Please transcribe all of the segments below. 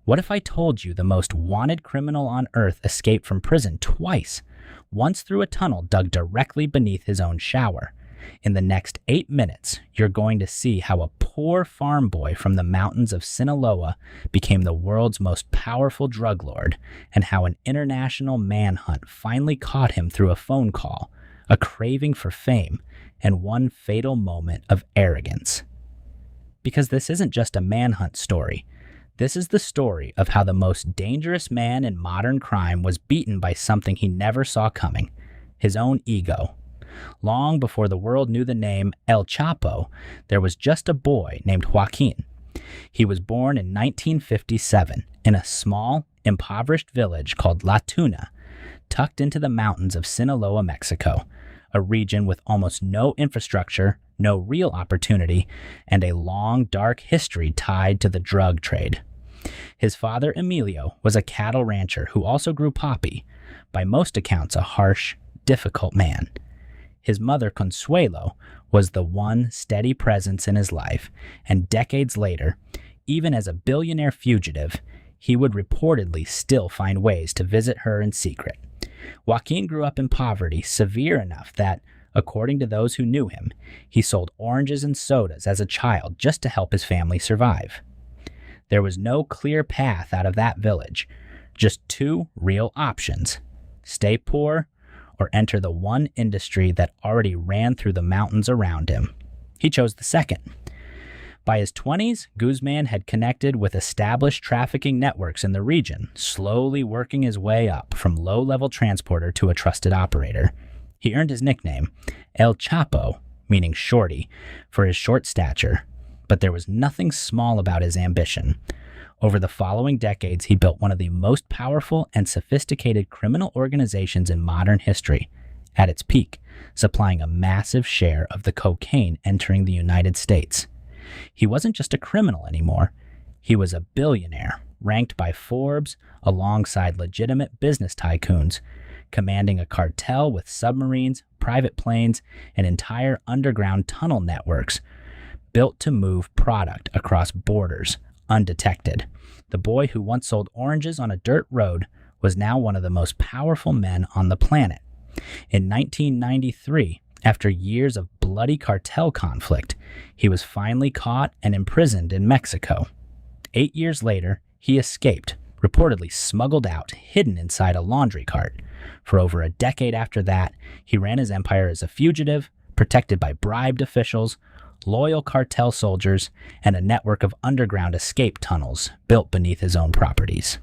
What if I told you the most wanted criminal on Earth escaped from prison twice, once through a tunnel dug directly beneath his own shower? In the next 8 minutes, you're going to see how a poor farm boy from the mountains of Sinaloa became the world's most powerful drug lord, and how an international manhunt finally caught him through a phone call, a craving for fame, and one fatal moment of arrogance. Because this isn't just a manhunt story. This is the story of how the most dangerous man in modern crime was beaten by something he never saw coming, his own ego. Long before the world knew the name El Chapo, there was just a boy named Joaquín. He was born in 1957 in a small, impoverished village called La Tuna, tucked into the mountains of Sinaloa, Mexico, a region with almost no infrastructure, no real opportunity, and a long, dark history tied to the drug trade. His father, Emilio, was a cattle rancher who also grew poppy, by most accounts a harsh, difficult man. His mother, Consuelo, was the one steady presence in his life, and decades later, even as a billionaire fugitive, he would reportedly still find ways to visit her in secret. Joaquín grew up in poverty severe enough that, according to those who knew him, he sold oranges and sodas as a child just to help his family survive. There was no clear path out of that village, just two real options: stay poor or enter the one industry that already ran through the mountains around him. He chose the second. By his 20s, Guzmán had connected with established trafficking networks in the region, slowly working his way up from low-level transporter to a trusted operator. He earned his nickname, El Chapo, meaning shorty, for his short stature. But there was nothing small about his ambition. Over the following decades, he built one of the most powerful and sophisticated criminal organizations in modern history, at its peak, supplying a massive share of the cocaine entering the United States. He wasn't just a criminal anymore. He was a billionaire, ranked by Forbes alongside legitimate business tycoons, commanding a cartel with submarines, private planes, and entire underground tunnel networks built to move product across borders, undetected. The boy who once sold oranges on a dirt road was now one of the most powerful men on the planet. In 1993, after years of bloody cartel conflict, he was finally caught and imprisoned in Mexico. 8 years later, he escaped, reportedly smuggled out, hidden inside a laundry cart. For over a decade after that, he ran his empire as a fugitive, protected by bribed officials, loyal cartel soldiers, and a network of underground escape tunnels built beneath his own properties.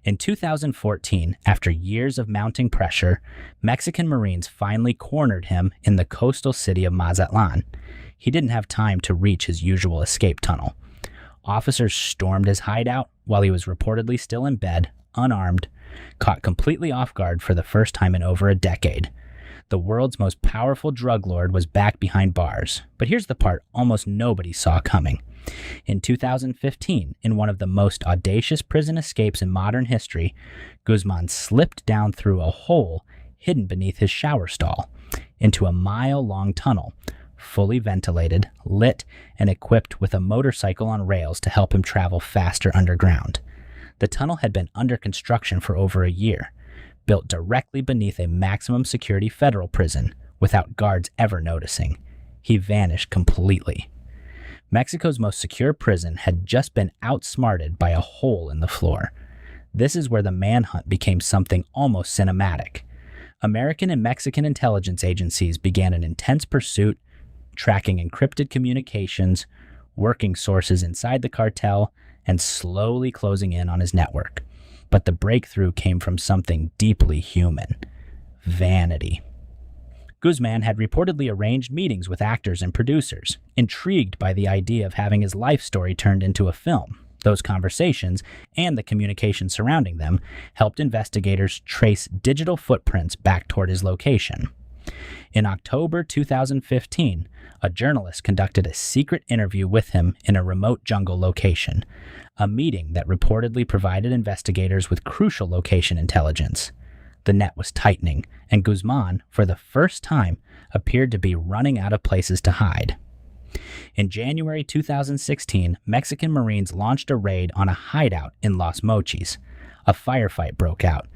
In 2014, after years of mounting pressure, Mexican Marines finally cornered him in the coastal city of Mazatlán. He didn't have time to reach his usual escape tunnel. Officers stormed his hideout while he was reportedly still in bed, unarmed, caught completely off guard for the first time in over a decade. The world's most powerful drug lord was back behind bars. But here's the part almost nobody saw coming. In 2015, in one of the most audacious prison escapes in modern history, Guzmán slipped down through a hole hidden beneath his shower stall into a mile-long tunnel, fully ventilated, lit, and equipped with a motorcycle on rails to help him travel faster underground. The tunnel had been under construction for over a year, built directly beneath a maximum security federal prison, without guards ever noticing. He vanished completely. Mexico's most secure prison had just been outsmarted by a hole in the floor. This is where the manhunt became something almost cinematic. American and Mexican intelligence agencies began an intense pursuit, tracking encrypted communications, working sources inside the cartel, and slowly closing in on his network. But the breakthrough came from something deeply human: vanity. Guzmán had reportedly arranged meetings with actors and producers, intrigued by the idea of having his life story turned into a film. Those conversations, and the communication surrounding them, helped investigators trace digital footprints back toward his location. In October 2015, a journalist conducted a secret interview with him in a remote jungle location, a meeting that reportedly provided investigators with crucial location intelligence. The net was tightening, and Guzmán, for the first time, appeared to be running out of places to hide. In January 2016, Mexican Marines launched a raid on a hideout in Los Mochis. A firefight broke out.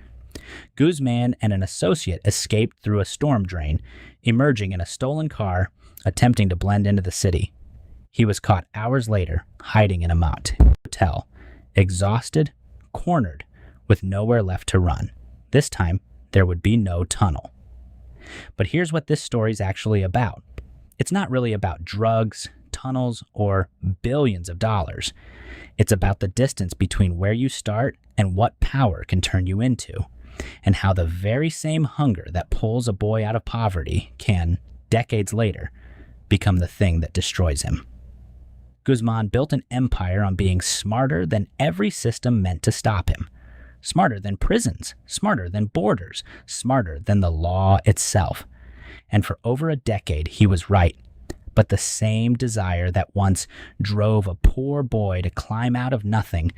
Guzmán and an associate escaped through a storm drain, emerging in a stolen car, attempting to blend into the city. He was caught hours later, hiding in a motel, exhausted, cornered, with nowhere left to run. This time, there would be no tunnel. But here's what this story's actually about. It's not really about drugs, tunnels, or billions of dollars. It's about the distance between where you start and what power can turn you into, and how the very same hunger that pulls a boy out of poverty can, decades later, become the thing that destroys him. Guzmán built an empire on being smarter than every system meant to stop him. Smarter than prisons, smarter than borders, smarter than the law itself. And for over a decade, he was right. But the same desire that once drove a poor boy to climb out of nothing,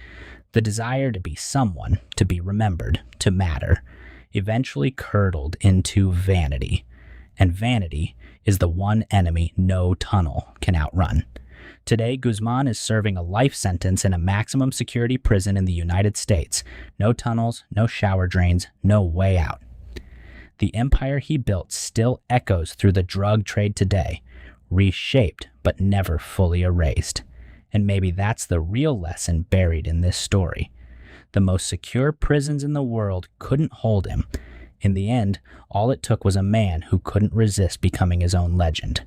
the desire to be someone, to be remembered, to matter, eventually curdled into vanity. And vanity is the one enemy no tunnel can outrun. Today, Guzmán is serving a life sentence in a maximum security prison in the United States. No tunnels, no shower drains, no way out. The empire he built still echoes through the drug trade today, reshaped but never fully erased. And maybe that's the real lesson buried in this story. The most secure prisons in the world couldn't hold him. In the end, all it took was a man who couldn't resist becoming his own legend.